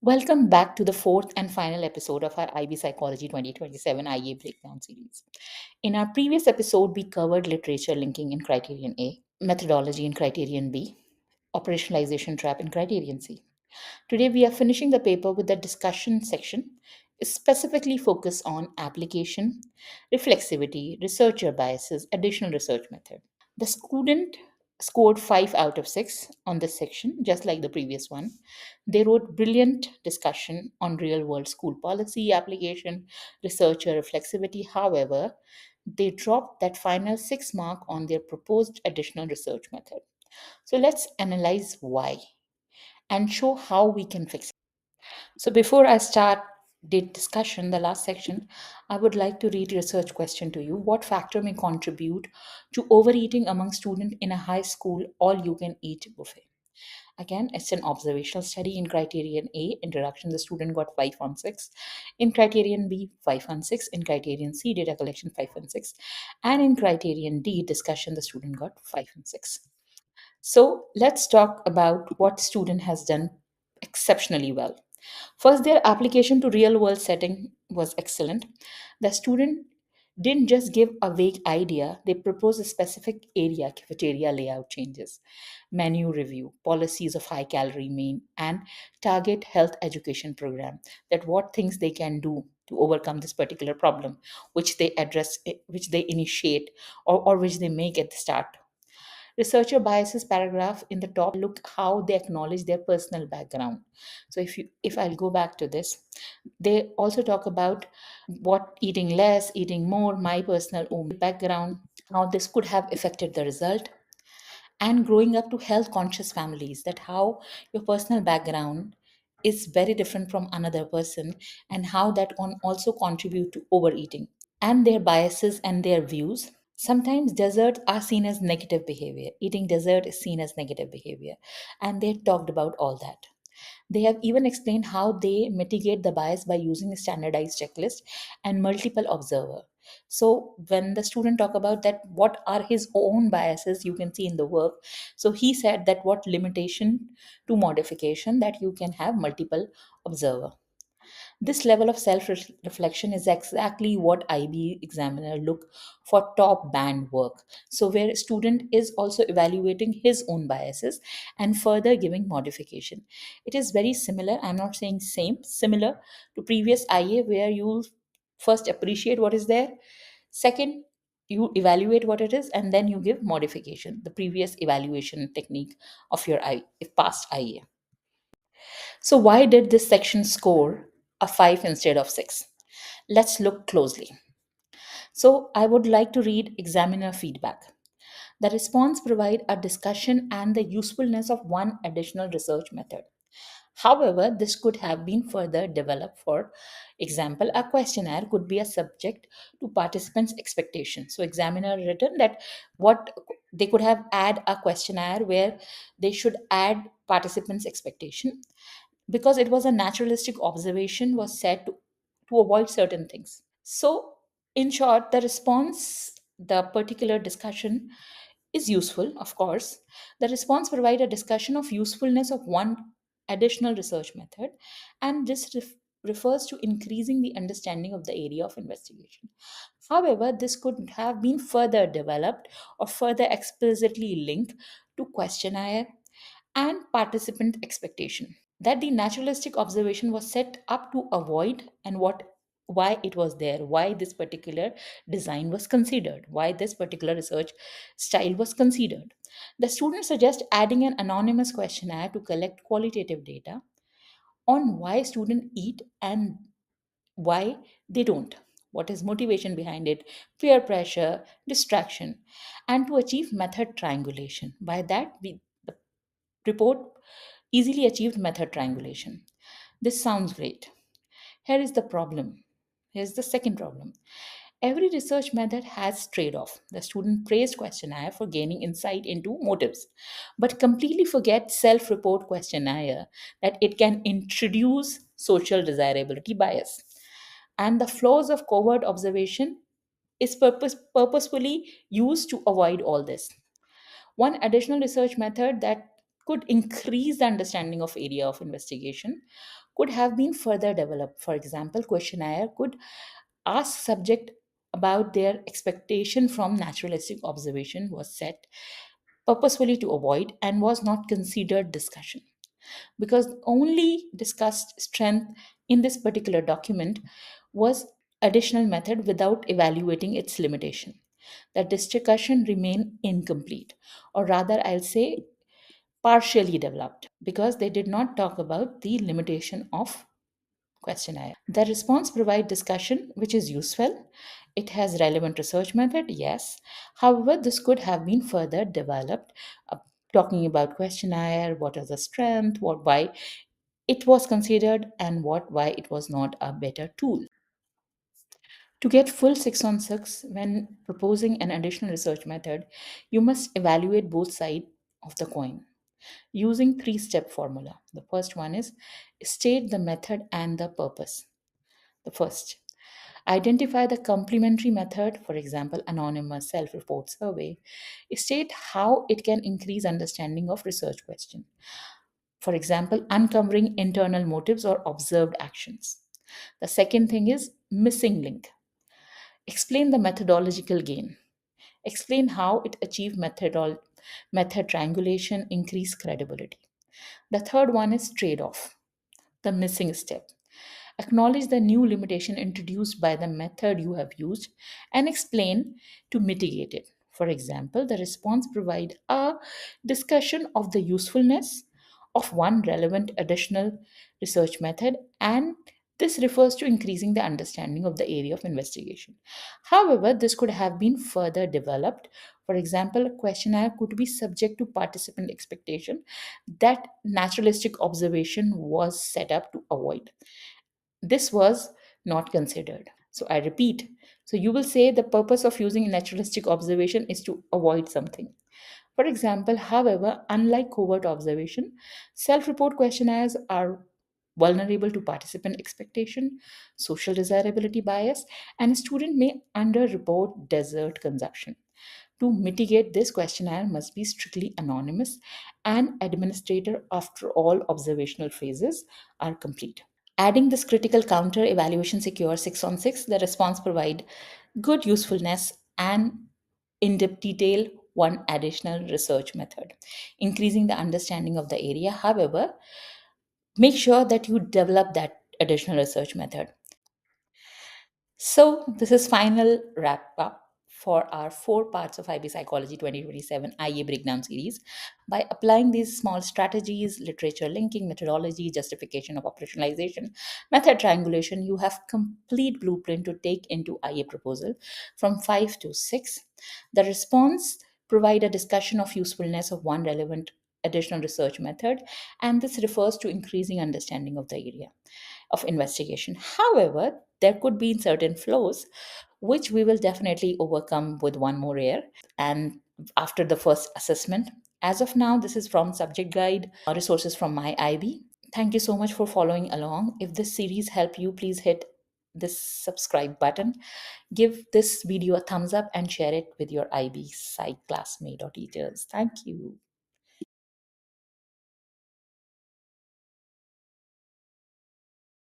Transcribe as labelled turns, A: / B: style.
A: Welcome back to the fourth and final episode of our IB Psychology 2027 IA Breakdown series. In our previous episode, we covered literature linking in Criterion A, methodology in Criterion B, operationalization trap in Criterion C. Today, we are finishing the paper with the discussion section, specifically focused on application, reflexivity, researcher biases, additional research method. The student scored 5 out of 6 on this section, just like the previous one. They wrote brilliant discussion on real world school policy, application, researcher reflexivity. However, they dropped that final 6 mark on their proposed additional research method. So let's analyze why and show how we can fix it. So before I start the discussion, the last section, I would like to read a research question to you. What factor may contribute to overeating among students in a high school all you can eat buffet? Again, it's an observational study. In criterion A, introduction, the student got 5 on 6. In criterion B, 5 on 6. In criterion C, data collection, 5 on 6. And in criterion D, discussion, the student got 5 on 6. So let's talk about what student has done exceptionally well. First, their application to real world setting was excellent. The student didn't just give a vague idea, they proposed a specific area, cafeteria layout changes, menu review, policies of high calorie meal, and target health education program. That what things they can do to overcome this particular problem, which they address, which they initiate, or which they make at the start. Researcher biases paragraph in the top look how they acknowledge their personal background. So if I'll go back to this, they also talk about what eating less, eating more, my personal own background, how this could have affected the result, and growing up to health conscious families, that how your personal background is very different from another person, and how that can also contribute to overeating, and their biases and their views. Sometimes desserts are seen as negative behavior. Eating dessert is seen as negative behavior. And they talked about all that. They have even explained how they mitigate the bias by using a standardized checklist and multiple observer. So when the student talk about that, what are his own biases, you can see in the work. So he said that what limitation to modification that you can have multiple observer. This level of self reflection is exactly what IB examiner look for top band work. So where a student is also evaluating his own biases and further giving modification. It is very similar, I'm not saying same, similar to previous IA where you first appreciate what is there, second you evaluate what it is, and then you give modification, the previous evaluation technique of your past IA. So, why did this section score a 5 instead of 6? Let's look closely. So, I would like to read examiner feedback. The response provide a discussion and the usefulness of one additional research method. However, this could have been further developed. For example, a questionnaire could be a subject to participants' expectations. So, examiner written that what they could have add a questionnaire where they should add participants' expectation, because it was a naturalistic observation was said to avoid certain things. So in short, the response, the particular discussion is useful, of course. The response provide a discussion of usefulness of one additional research method, and this refers to increasing the understanding of the area of investigation. However, this could have been further developed or further explicitly linked to questionnaire and participant expectation, that the naturalistic observation was set up to avoid, and what why it was there, why this particular design was considered, why this particular research style was considered. The students suggest adding an anonymous questionnaire to collect qualitative data on why students eat and why they don't, what is motivation behind it, peer pressure, distraction, and to achieve method triangulation. By that the report easily achieved method triangulation. This sounds great. Here is the problem. Here's the second problem. Every research method has trade-off. The student praised questionnaire for gaining insight into motives, but completely forget self-report questionnaire that it can introduce social desirability bias. And the flaws of covert observation is purposefully used to avoid all this. One additional research method that could increase the understanding of area of investigation could have been further developed. For example, questionnaire could ask subject about their expectation from naturalistic observation was set purposefully to avoid and was not considered discussion, because only discussed strength in this particular document was additional method without evaluating its limitation. That discussion remained incomplete, or rather I'll say partially developed, because they did not talk about the limitation of questionnaire. The response provide discussion which is useful. It has relevant research method, yes. However, this could have been further developed, talking about questionnaire, what is the strength, what why it was considered, and what why it was not a better tool. To get full 6 on 6 when proposing an additional research method, you must evaluate both sides of the coin using three-step formula. The first one is state the method and the purpose. The first, identify the complementary method, for example, anonymous self-report survey. State how it can increase understanding of research question. For example, uncovering internal motives or observed actions. The second thing is missing link. Explain the methodological gain. Explain how it achieved method triangulation, increase credibility. The third one is trade off, the missing step. Acknowledge the new limitation introduced by the method you have used and explain to mitigate it. For example, the response provide a discussion of the usefulness of one relevant additional research method, and this refers to increasing the understanding of the area of investigation. However, this could have been further developed. For example, a questionnaire could be subject to participant expectation that naturalistic observation was set up to avoid. This was not considered. So I repeat. So you will say the purpose of using naturalistic observation is to avoid something. For example, however, unlike covert observation, self report questionnaires are vulnerable to participant expectation, social desirability bias, and a student may underreport desert consumption. To mitigate this, questionnaire must be strictly anonymous and administrator after all observational phases are complete. Adding this critical counter, evaluation secure 6 on 6, the response provide good usefulness and in-depth detail one additional research method, increasing the understanding of the area. However, make sure that you develop that additional research method. So, this is final wrap up for our four parts of IB Psychology 2027 IA Breakdown series. By applying these small strategies, literature linking, methodology, justification of operationalization, method triangulation, you have complete blueprint to take into IA proposal from 5 to 6. The response provide a discussion of usefulness of one relevant additional research method, and this refers to increasing understanding of the area of investigation. However, there could be certain flaws which we will definitely overcome with one more year and after the first assessment. As of now, this is from subject guide, resources from my IB. Thank you so much for following along. If this series helped you, please hit this subscribe button, give this video a thumbs up, and share it with your IB Psych classmate or teachers. Thank you.